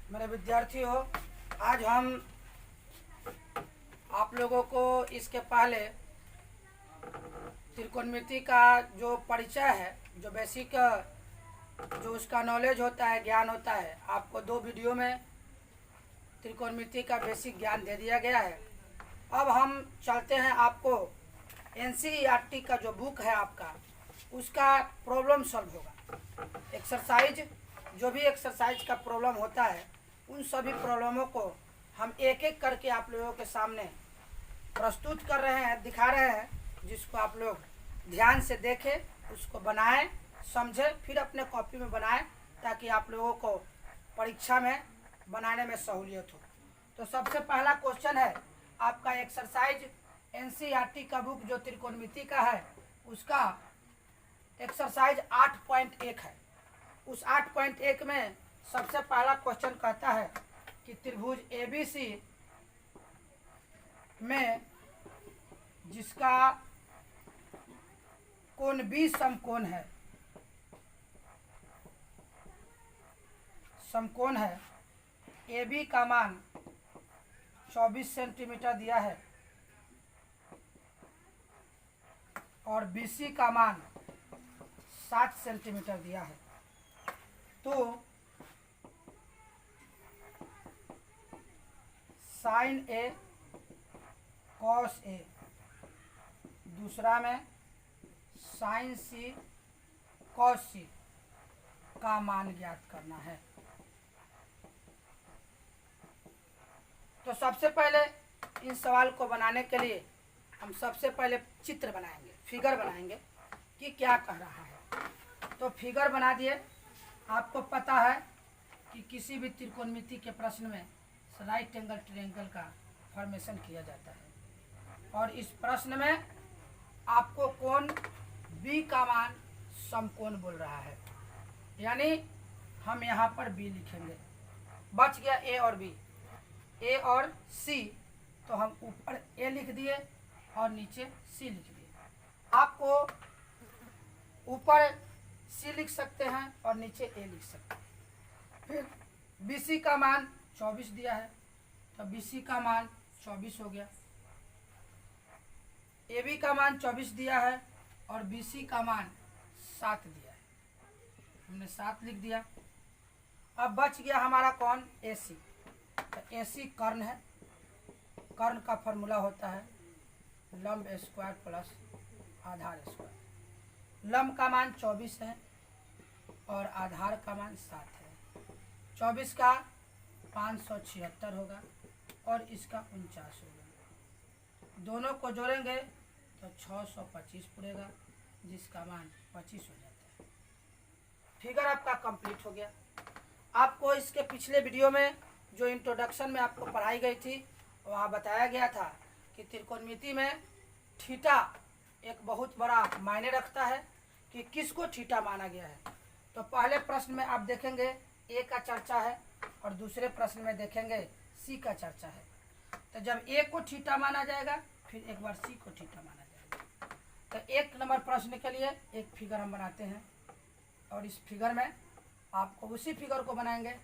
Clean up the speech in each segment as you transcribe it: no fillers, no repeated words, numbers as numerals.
मेरे विद्यार्थियों, आज हम आप लोगों को इसके पहले त्रिकोणमिति का जो परिचय है, जो बेसिक जो उसका नॉलेज होता है, ज्ञान होता है, आपको 2 वीडियो में त्रिकोणमिति का बेसिक ज्ञान दे दिया गया है। अब हम चलते हैं, आपको एनसीईआरटी का जो बुक है आपका, उसका प्रॉब्लम सॉल्व होगा। एक्सरसाइज, जो भी एक्सरसाइज का प्रॉब्लम होता है, उन सभी प्रॉब्लमों को हम एक एक करके आप लोगों के सामने प्रस्तुत कर रहे हैं, दिखा रहे हैं, जिसको आप लोग ध्यान से देखें, उसको बनाएं, समझें, फिर अपने कॉपी में बनाएं, ताकि आप लोगों को परीक्षा में बनाने में सहूलियत हो। तो सबसे पहला क्वेश्चन है आपका एक्सरसाइज एनसीईआरटी का बुक जो त्रिकोणमिति का है, उसका एक्सरसाइज 8.1 है। उस 8.1 में सबसे पहला क्वेश्चन कहता है कि त्रिभुज एबीसी में जिसका कोण बी समकोण है, समकोण है, ए बी का मान 24 सेंटीमीटर दिया है और बी सी का मान 60 सेंटीमीटर दिया है। तो साइन ए कॉस ए, दूसरा में साइन सी कॉस सी का मान ज्ञात करना है। तो सबसे पहले इस सवाल को बनाने के लिए हम सबसे पहले चित्र बनाएंगे, फिगर बनाएंगे कि क्या कह रहा है। तो फिगर बना दिए। आपको पता है कि किसी भी त्रिकोणमिति के प्रश्न में राइट एंगल ट्रायंगल का फॉर्मेशन किया जाता है, और इस प्रश्न में आपको कोण बी का मान समकोण बोल रहा है, यानी हम यहाँ पर बी लिखेंगे। बच गया ए और बी, ए और सी, तो हम ऊपर ए लिख दिए और नीचे सी लिख दिए। आपको ऊपर सी लिख सकते हैं और नीचे ए लिख सकते हैं। फिर बीसी का मान 24 दिया है, तो बीसी का मान 24 हो गया। ए बी का मान 24 दिया है और बीसी का मान 7 दिया है, हमने 7 लिख दिया। अब बच गया हमारा कौन, ए सी। तो ए सी कर्ण है। कर्ण का फॉर्मूला होता है लंब स्क्वायर प्लस आधार स्क्वायर। लंब का मान 24 है और आधार का मान 7 है। 24 का 576 होगा और इसका 49 होगा। दोनों को जोड़ेंगे तो 625 पड़ेगा, जिसका मान 25 हो जाता है। फिगर आपका कंप्लीट हो गया। आपको इसके पिछले वीडियो में जो इंट्रोडक्शन में आपको पढ़ाई गई थी, वहाँ बताया गया था कि त्रिकोणमिति में थीटा एक बहुत बड़ा मायने रखता है कि किसको थीटा माना गया है। तो पहले प्रश्न में आप देखेंगे ए का चर्चा है और दूसरे प्रश्न में देखेंगे सी का चर्चा है। तो जब ए को थीटा माना जाएगा, फिर एक बार सी को थीटा माना जाएगा। तो 1 नंबर प्रश्न के लिए एक फिगर हम बनाते हैं, और इस फिगर में आपको उसी फिगर को बनाएंगे।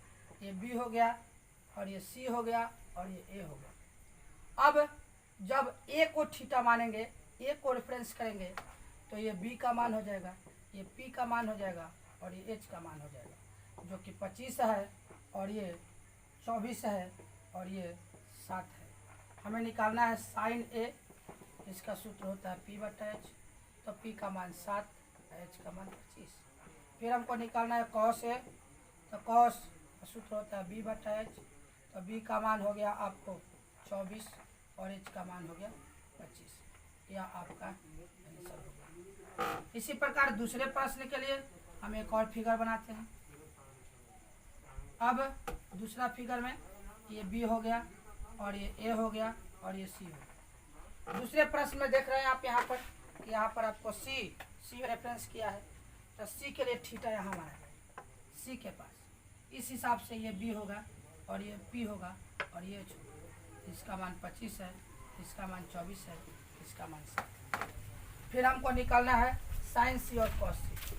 ये बी हो गया और ये सी हो गया और ये ए हो गया। अब जब ए को थीटा मानेंगे, ए को रेफरेंस करेंगे, तो ये बी का मान हो जाएगा, ये पी का मान हो जाएगा और ये एच का मान हो जाएगा, जो कि 25 है और ये 24 है और ये 7 है। हमें निकालना है साइन ए, इसका सूत्र होता है पी बटा एच। तो पी का मान 7, एच का मान 25। फिर हमको निकालना है कॉस ए, तो कॉस का सूत्र होता है बी बटा एच। तो बी का मान हो गया आपको 24 और एच का मान हो गया 25। यह आपका आंसर होगा। इसी प्रकार दूसरे प्रश्न के लिए हम एक और फिगर बनाते हैं। अब दूसरा फिगर में ये बी हो गया और ये ए हो गया और ये सी हो गया। दूसरे प्रश्न में देख रहे हैं आप यहाँ पर आपको सी रेफरेंस किया है, तो सी के लिए थीटा यहाँ माना है सी के पास। इस हिसाब से ये बी होगा और ये पी होगा और ये एच होगा। इसका मान 25 है, इसका मान 24 है, इसका मान 7 है। फिर हमको निकालना है साइन सी और कॉस सी।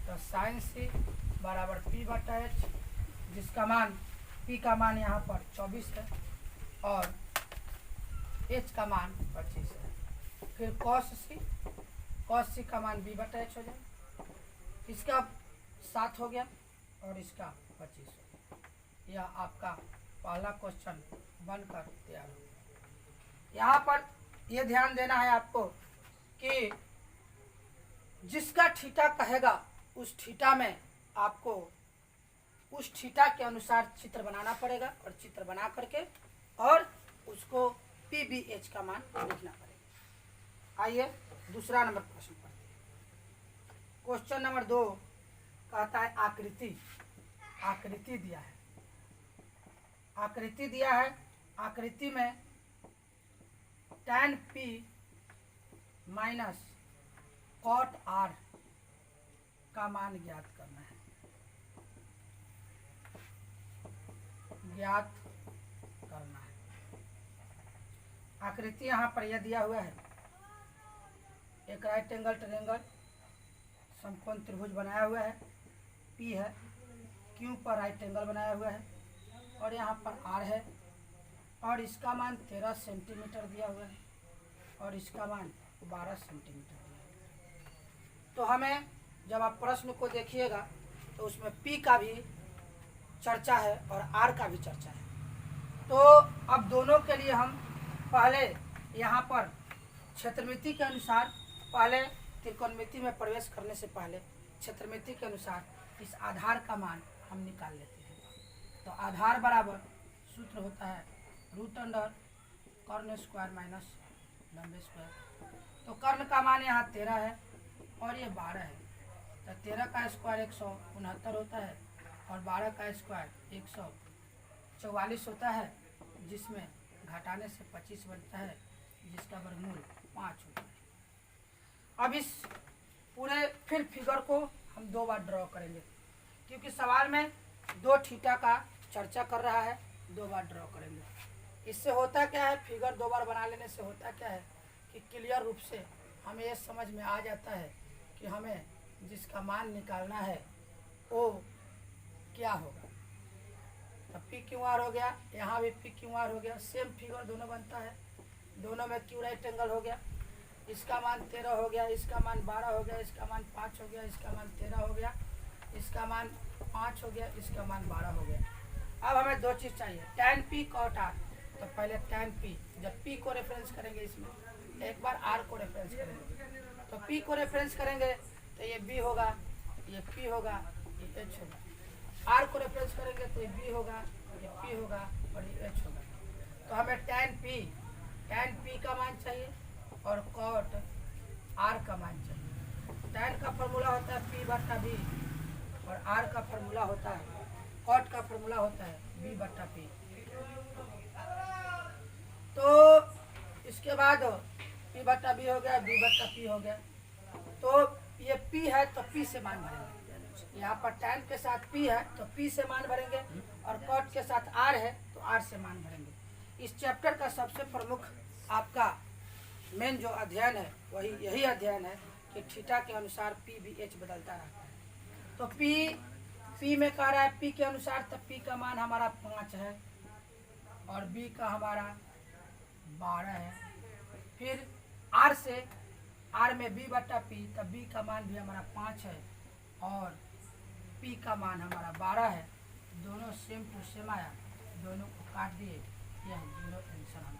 तो साइन सी बराबर पी बटा एच, जिसका मान P का मान यहाँ पर 24 है और H का मान 25 है। फिर cos C का मान B/H हो जाए, इसका 7 हो गया और इसका 25 हो गया। यह आपका पहला क्वेश्चन बनकर तैयार हो गया। यहाँ पर यह ध्यान देना है आपको कि जिसका थीटा कहेगा उस थीटा में आपको उस थीटा के अनुसार चित्र बनाना पड़ेगा और चित्र बना करके और उसको PBH का मान लिखना पड़ेगा। आइए दूसरा नंबर प्रश्न पढ़ते हैं। क्वेश्चन नंबर 2 कहता है आकृति दिया है। आकृति दिया है, आकृति में tan P minus cot R का मान ज्ञात करना है। ज्ञात करना है। आकृति यहाँ पर यह दिया हुआ है, एक राइट एंगल ट्रायंगल समकोण त्रिभुज बनाया हुआ है, P है, Q पर राइट एंगल बनाया हुआ है और यहाँ पर R है और इसका मान 13 सेंटीमीटर दिया हुआ है और इसका मान 12 सेंटीमीटर दिया हुआ है। तो हमें जब आप प्रश्न को देखिएगा तो उसमें P का भी चर्चा है और R का भी चर्चा है। तो अब दोनों के लिए हम पहले यहाँ पर क्षेत्रमिति के अनुसार पहले त्रिकोणमिति में प्रवेश करने से पहले क्षेत्रमिति के अनुसार इस आधार का मान हम निकाल लेते हैं। तो आधार बराबर सूत्र होता है √अंडर कर्ण स्क्वायर माइनस लंबे स्क्वायर। तो कर्ण का मान यहाँ 13 है और ये 12 है। तो 13 का स्क्वायर 169 होता है और 12 का स्क्वायर 144 होता है, जिसमें घटाने से 25 बनता है, जिसका वर्गमूल 5 होता है। अब इस पूरे फिर फिगर को हम 2 बार ड्रॉ करेंगे, क्योंकि सवाल में 2 थीटा का चर्चा कर रहा है, 2 बार ड्रॉ करेंगे। इससे होता क्या है, फिगर 2 बार बना लेने से होता क्या है कि क्लियर रूप से हमें ये समझ में आ जाता है कि हमें जिसका मान निकालना है वो क्या होगा। तो PQR हो गया, यहाँ भी PQR हो गया, सेम फिगर दोनों बनता है, दोनों में Q राइट एंगल हो गया। इसका मान 13 हो गया, इसका मान 12 हो गया, इसका मान 5 हो गया, इसका मान 13 हो गया, इसका मान 5 हो गया, इसका मान 12 हो गया। अब हमें 2 चीज़ चाहिए, tan P cot R। तो पहले tan P, जब P को रेफरेंस करेंगे इसमें, एक बार R को रेफरेंस करेंगे। तो P को रेफरेंस करेंगे तो ये B होगा, ये P होगा, ये H होगा। R को रेफरेंस करेंगे तो ये B होगा, ये P होगा और ये H होगा। तो हमें tan P का मान चाहिए और cot R का मान चाहिए। tan का फॉर्मूला होता है P/B और R का फॉर्मूला होता है, cot का फॉर्मूला होता है B/P। तो इसके बाद P/B हो गया, B/P हो गया। तो ये P है तो P से मान भरेंगे। यहाँ पर tan के साथ P है तो P से मान भरेंगे और cot के साथ R है तो R से मान भरेंगे। इस चैप्टर का सबसे प्रमुख आपका मेन जो अध्ययन है वही यही अध्ययन है कि थीटा के अनुसार PBH बदलता रहता है। तो P में कह रहा है P के अनुसार, तो P का मान हमारा 5 है और B का हमारा 12 है। फिर R से, R में B/P, तब B का मान भी हमारा 5 है और P का मान हमारा 12 है। दोनों सेम टू सेम आया, दोनों को काट दिए, यह 0 आंसर हमारा।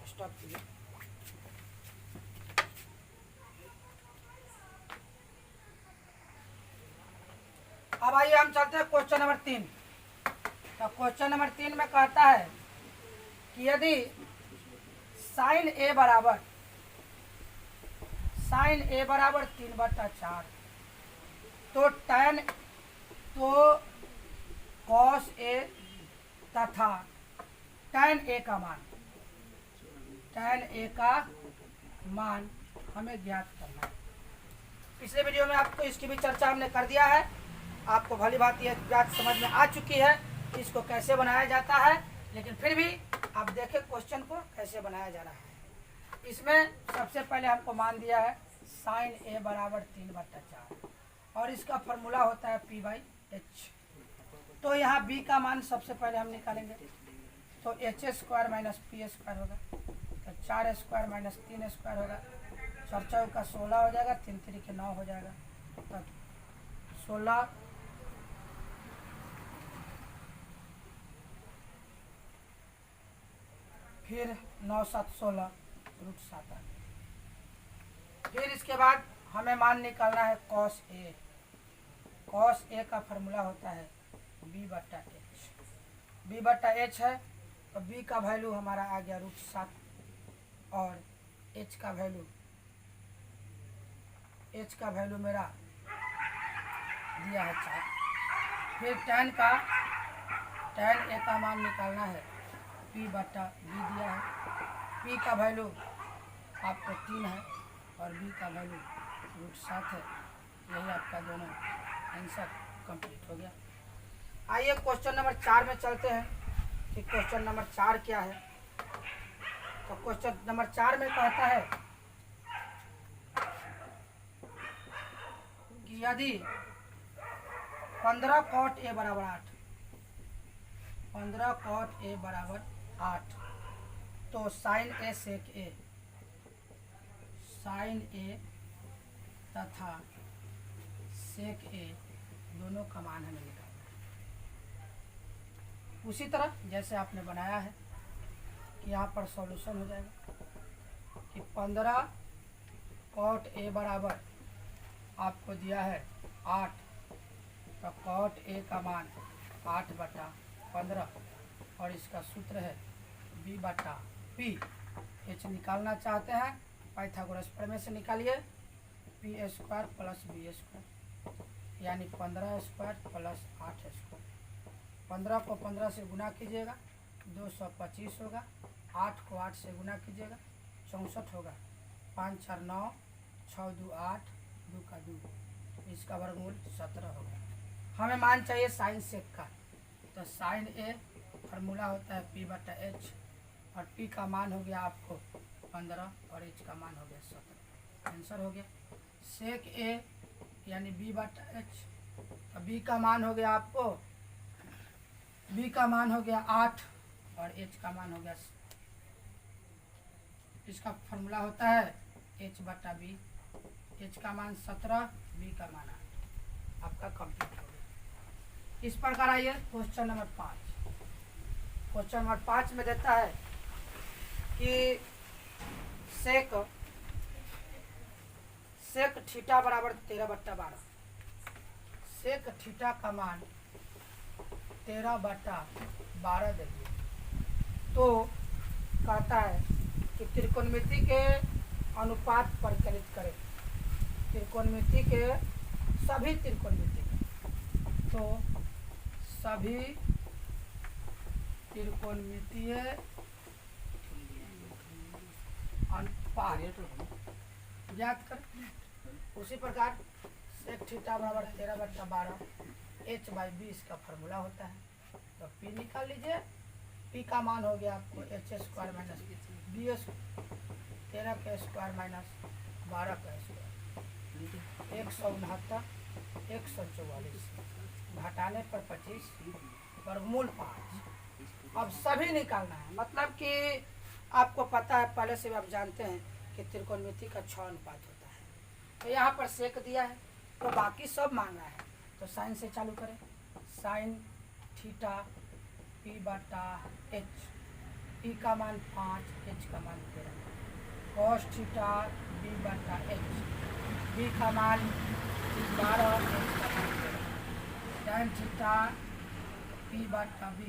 स्टॉप कीजिए। अब आइए हम चलते हैं क्वेश्चन नंबर 3। तो क्वेश्चन नंबर 3 में कहता है कि यदि sin A बराबर 3/4 तो cos A तथा tan A का मान हमें ज्ञात करना है। पिछले वीडियो में आपको इसकी भी चर्चा हमने कर दिया है, आपको भली बात यह बात समझ में आ चुकी है कि इसको कैसे बनाया जाता है, लेकिन फिर भी आप देखें क्वेश्चन को कैसे बनाया जा रहा है। इसमें सबसे पहले हमको मान दिया है sin A बराबर 3/4। और इसका फॉर्मूला होता है P/H। तो यहाँ B का मान सबसे पहले हम निकालेंगे, तो H² माइनस P² होगा, तो 4² माइनस 3² होगा, 4 चौक का 16 हो जाएगा, 3 3 के 9 हो जाएगा, तो 16 फिर 9 7 16 √7 आ गया। फिर इसके बाद हमें मान निकालना है cos A। cos A का फॉर्मूला होता है B/H। B/H है तो B का वैल्यू हमारा आ गया √7 और H का वैल्यू मेरा दिया है 4। फिर tan A का मान निकालना है P/B दिया है। P का वैल्यू आपको 3 है और B का वैल्यू √7 है। यही आपका दोनों आंसर कंप्लीट हो गया। आइए क्वेश्चन नंबर 4 में चलते हैं कि क्वेश्चन नंबर 4 क्या है। तो क्वेश्चन नंबर 4 में कहता है कि यदि 15 cot A बराबर 8, 15 cot A बराबर 8, तो sin A sec A, sin A तथा sec A दोनों का मान हमें निकालना है। उसी तरह जैसे आपने बनाया है कि यहाँ पर सॉल्यूशन हो जाएगा कि 15 cot A बराबर आपको दिया है 8, तो cot A का मान 8/15 और इसका सूत्र है B/P। H निकालना चाहते हैं पाइथागोरस प्रमेय से निकालिए, P² + B² यानी 15² + 8²। 15 को 15 से गुना कीजिएगा 225 होगा, 8 को 8 से गुना कीजिएगा 64 होगा, 5 4 9, 6 2 8, 2 का 2, इसका वर्गमूल 17 होगा। हमें मान चाहिए साइन सेक का, तो साइन A फार्मूला होता है P/H और P का मान हो गया आपको 15 और H का मान हो गया 17। आंसर हो गया। सेक A यानी B/H, B का मान हो गया आपको, B का मान हो गया 8 और H का मान हो गया, इसका फॉर्मूला होता है H/B। H का मान 17, B का मान 8। आपका कंप्लीट हो गया। इस प्रकार आइए क्वेश्चन नंबर 5। क्वेश्चन नंबर 5 में देता है कि सेक थीटा बराबर 13/12, सेक थीटा का मान 13/12 दे दिए। तो कहता है कि त्रिकोणमिति के अनुपात परिकलित करें, त्रिकोणमिति के सभी त्रिकोणमिति, तो सभी त्रिकोणमितीय अनुपात ज्ञात करें। उसी प्रकार सेक थीटा बराबर 13/12 H/B इसका फार्मूला होता है, तो P निकाल लीजिए। P का मान हो गया आपको H² - B², 13 का स्क्वायर माइनस 12 का स्क्वायर, 169, 144, घटाने पर 25, वर्गमूल 5। अब सभी निकालना है, मतलब कि आपको पता है, पहले से भी आप जानते हैं कि त्रिकोणमिति का 6 अनुपात होता है। तो यहाँ पर सेक दिया है तो बाकी सब मांगा है, तो साइन से चालू करें। साइन थीटा P/H, P का मान 5, H का मान 13, cos थीटा B/H, B का मान 12, H का मान 13, tan थीटा P/B,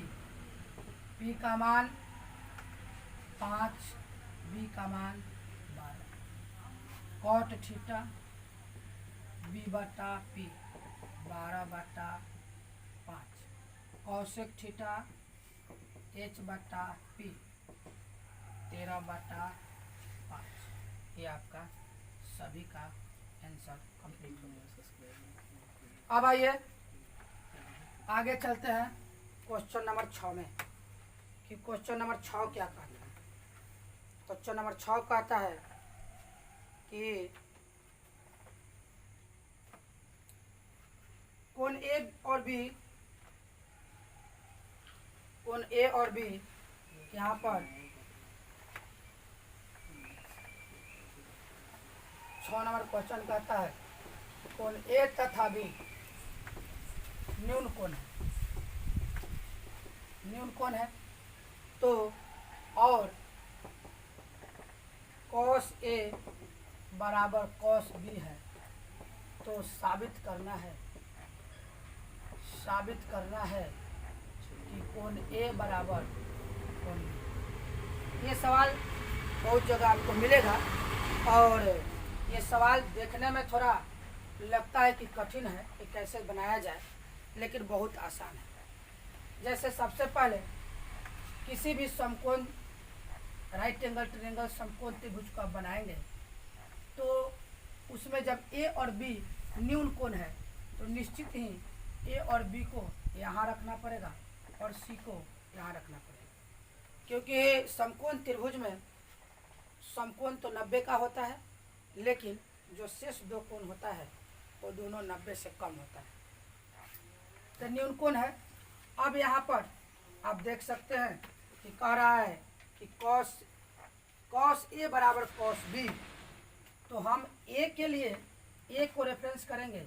P का मान 5, B का मान 12, cot theta B/P 12/5, Kaushik theta H/P 13/5। ये आपका सभी का आंसर कंप्लीट हो गया। अब आइए आगे चलते हैं क्वेश्चन नंबर 6 में कि क्वेश्चन नंबर 6 क्या कहता है। क्वेश्चन नंबर 6 कहता है कि कोण ए और बी यहाँ पर 6 नंबर क्वेश्चन कहता है कोण ए तथा बी न्यून कोण है तो और cos ए बराबर cos बी है तो साबित करना है कि कोण ए बराबर कोण बी। ये सवाल बहुत जगह आपको मिलेगा और ये सवाल देखने में थोड़ा लगता है कि कठिन है कि कैसे बनाया जाए, लेकिन बहुत आसान है। जैसे सबसे पहले किसी भी समकोण राइट एंगल ट्रायंगल समकोण त्रिभुज को आप बनाएंगे तो उसमें जब ए और बी न्यून कोण है तो निश्चित ही ए और बी को यहाँ रखना पड़ेगा और सी को यहाँ रखना पड़ेगा, क्योंकि समकोण त्रिभुज में समकोण तो 90 का होता है, लेकिन जो शेष दो कोण होता है वो दोनों 90 से कम होता है। तो न्यून कोण है। अब यहाँ पर आप देख सकते हैं कि कह रहा है कि cos ए बराबर cos बी, तो हम ए के लिए ए को रेफरेंस करेंगे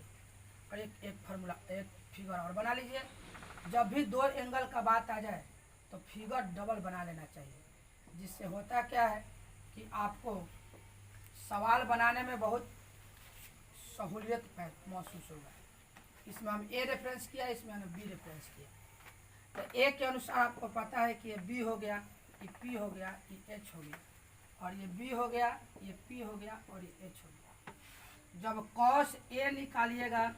और एक फार्मूला एक फिगर और बना लीजिए। जब भी दो एंगल का बात आ जाए तो फिगर डबल बना लेना चाहिए, जिससे होता क्या है कि आपको सवाल बनाने में बहुत सहूलियत महसूस होगा। इसमें हम ए रेफरेंस किया, इसमें हमने बी रेफरेंस किया। तो ए के अनुसार आपको पता है कि ये बी हो गया, ये पी हो गया, ये एच हो गया, और ये बी हो गया, ये पी हो गया और ये एच हो गया। जब cos ए निकालिएगा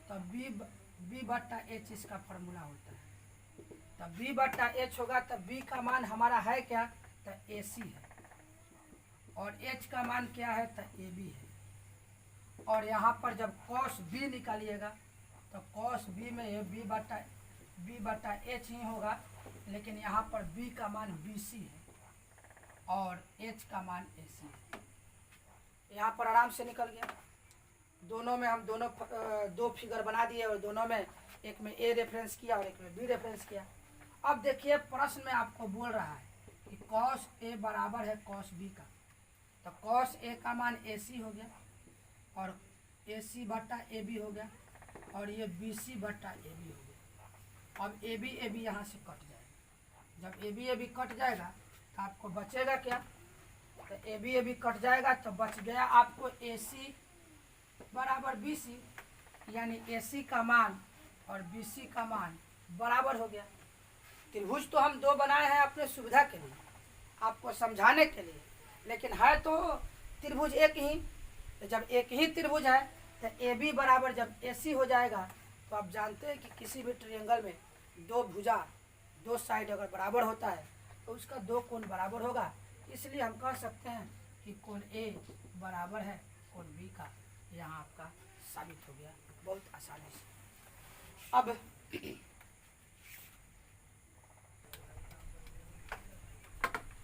तो बी बट्टा एच इसका फॉर्मूला होता है। तब बी बट्टा एच होगा तब बी का मान हमारा है क्या, तो ए सी है, और एच का मान क्या है, तो ए बी है। और यहाँ पर जब cos बी निकालिएगा तो cos बी में ये बी बट्टा एच ही होगा, लेकिन यहाँ पर बी का मान बी सी है और एच का मान ए सी है। यहाँ पर आराम से निकल गया। दोनों में हम दो फिगर बना दिए और दोनों में एक में ए रेफरेंस किया और एक में बी रेफरेंस किया। अब देखिए प्रश्न में आपको बोल रहा है कि cos ए बराबर है cos बी का, तो cos ए का मान ए सी हो गया और ए सी बट्टा ए बी हो गया और ये बी सी बट्टा ए बी हो गया। अब ए बी यहाँ से कट जाएगा। जब ए बी कट जाएगा तो आपको बचेगा क्या, तो ए बी कट जाएगा तो बच गया आपको ए सी बराबर बी सी, यानी ए सी का मान और बी सी का मान बराबर हो गया। त्रिभुज तो हम दो बनाए हैं अपने सुविधा के लिए, आपको समझाने के लिए, लेकिन है तो त्रिभुज एक ही। तो जब एक ही त्रिभुज है तो ए बी बराबर जब ए सी हो जाएगा तो आप जानते हैं कि किसी भी ट्रायंगल में दो भुजा दो साइड अगर बराबर होता है तो उसका दो कोण बराबर होगा। इसलिए हम कह सकते हैं कि कोण ए बराबर है कोण बी का। यहाँ आपका साबित हो गया बहुत आसानी से। अब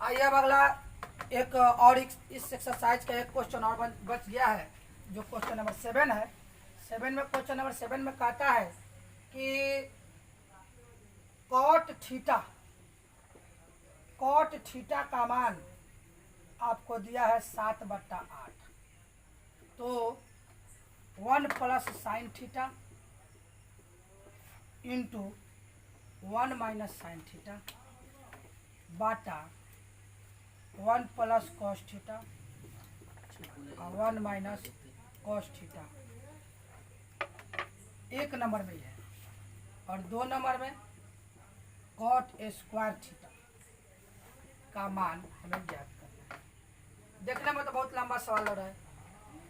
आइए अब अगला एक और इस एक्सरसाइज का एक क्वेश्चन और बच गया है, जो क्वेश्चन नंबर 7 है। क्वेश्चन नंबर 7 में कहता है कि कॉट थीटा का मान आपको दिया है 7/8, तो 1 plus sine theta into 1 minus sine theta बाटा 1 प्लस कॉस थीटा और 1 माइनस कॉस थीटा। एक नंबर में है और 2 नंबर में कॉट स्क्वायर थीटा का मान हमें ज्ञात करना है। देखने में तो बहुत लंबा सवाल लग रहा है,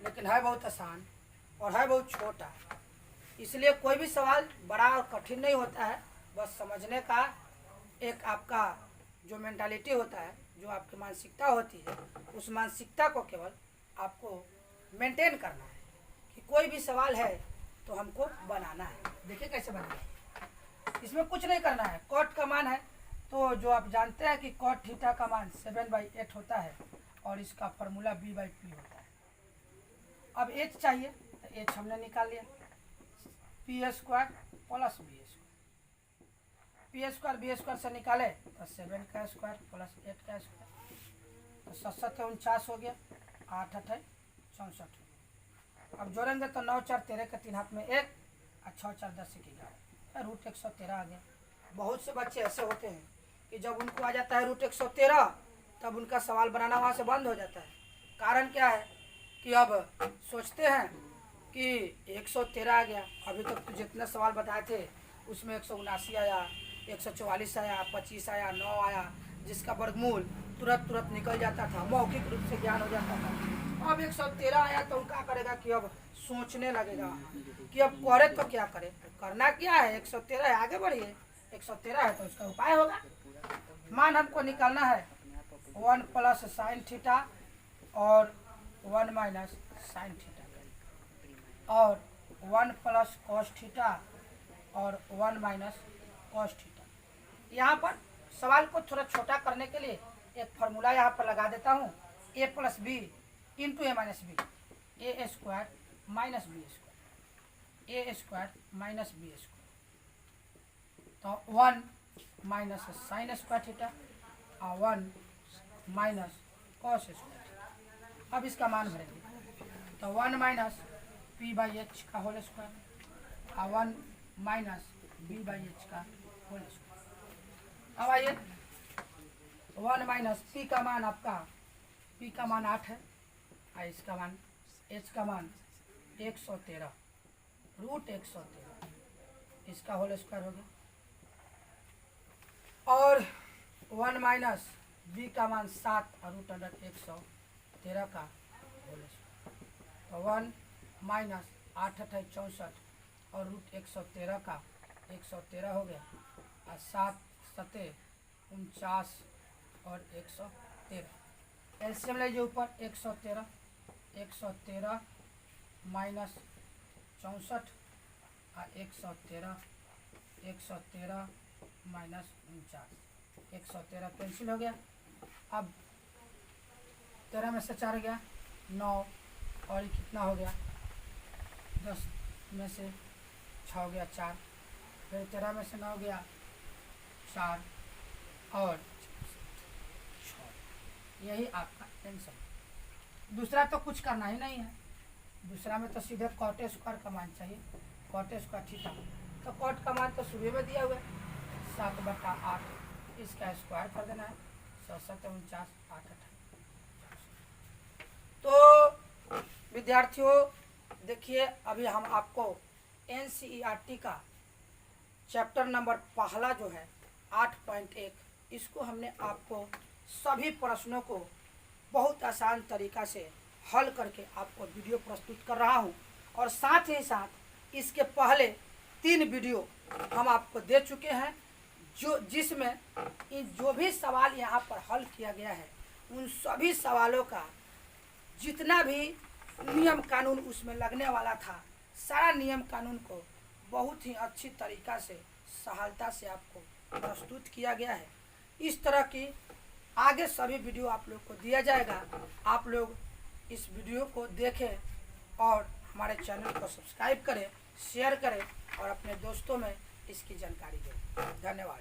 लेकिन है बहुत आसान और है बहुत छोटा। इसलिए कोई भी सवाल बड़ा और कठिन नहीं होता है, बस समझने का एक आपका जो मेंटालिटी होता है, जो आपकी मानसिकता होती है, उस मानसिकता को केवल आपको मेंटेन करना है कि कोई भी सवाल है तो हमको बनाना है। देखिए कैसे बनाना, इसमें कुछ नहीं करना है। कॉट का मान है तो जो आप जानते हैं कि कॉट थीटा का मान 7/8 होता है और इसका फॉर्मूला b/p होता है। अब एच चाहिए तो एच हमने निकाल लिया, p P square plus B square. P square B square से निकाले तो 7 का स्क्वायर प्लस 8 का स्क्वायर, तो 7 है 49 हो गया, 8 8 है 64 हो गया। अब जोड़ेंगे तो 9 4 13 के 3 हाथ में 1 और 6 4 10 1 11, रूट 113 आ गया। बहुत से बच्चे ऐसे होते हैं कि जब उनको आ जाता है रूट 113 तब उनका सवाल बनाना वहाँ से बंद हो जाता है। कारण क्या है कि अब सोचते हैं कि 113 आ गया, अभी तक तो जितने सवाल बताए थे उसमें 179 आया, 144 आया, 25 आया, 9 आया, जिसका वर्गमूल तुरंत निकल जाता था, मौखिक रूप से ज्ञान हो जाता था। अब 113 आया तो क्या करेगा कि अब सोचने लगेगा कि अब करे तो क्या करे, करना क्या है, 113 है आगे बढ़िए, 113 है तो उसका उपाय होगा। मान हमको निकालना है 1 प्लस साइन थीटा और 1 माइनस साइन थीटा और 1 प्लस कॉस थीटा और 1 माइनस कॉस थीटा। यहाँ पर सवाल को थोड़ा छोटा करने के लिए एक फार्मूला यहाँ पर लगा देता हूँ, ए प्लस बी इंटू ए माइनस बी, ए स्क्वायर माइनस बी स्क्वायर, ए स्क्वायर माइनस बी स्क्वायर, तो 1 माइनस साइन स्क्वायर थीटा और 1 माइनस कॉस स्क्वायर। अब इसका मान भरेंगे तो 1 माइनस पी बाई एच का होल स्क्वायर और 1 माइनस बी बाई एच का होल स्क्वायर। अब आइए 1 माइनस पी का मान आपका, पी का मान 8 है और इसका मान एच का मान 113 रूट 113, इसका होल स्क्वायर हो गया। और 1 माइनस बी का मान 7 और रूट अंडर 113 का होल स्क्वायर, तो 1 माइनस 8 8 64 और रूट 113 का 113 हो गया और 7 7 49 और 113। एलसीएम लीजिए ऊपर 113 माइनस 64 और 113 माइनस 49, 113 कैंसिल हो गया। अब 13 में से 4 गया 9 और कितना हो गया 10 में से 6 हो गया 4, फिर 13 में से 9 गया 4 और 6, यही आपका आंसर। दूसरा तो कुछ करना ही नहीं है, दूसरा में तो सीधे कॉट स्क्वायर का मान चाहिए, कॉट स्क्वायर थीटा, तो कॉट का मान तो शुरू में दिया हुआ है 7/8, इसका स्क्वायर कर देना है 7 49 8 8। तो विद्यार्थियों देखिए, अभी हम आपको NCERT का चैप्टर नंबर पहला जो है 8.1, इसको हमने आपको सभी प्रश्नों को बहुत आसान तरीका से हल करके आपको वीडियो प्रस्तुत कर रहा हूं, और साथ ही साथ इसके पहले 3 वीडियो हम आपको दे चुके हैं, जिसमें जो भी सवाल यहाँ पर हल किया गया है उन सभी सवालों का जितना भी नियम कानून उसमें लगने वाला था, सारा नियम कानून को बहुत ही अच्छी तरीका से सहजता से आपको प्रस्तुत किया गया है। इस तरह की आगे सभी वीडियो आप लोग को दिया जाएगा। आप लोग इस वीडियो को देखें और हमारे चैनल को सब्सक्राइब करें, शेयर करें और अपने दोस्तों में इसकी जानकारी दें। धन्यवाद।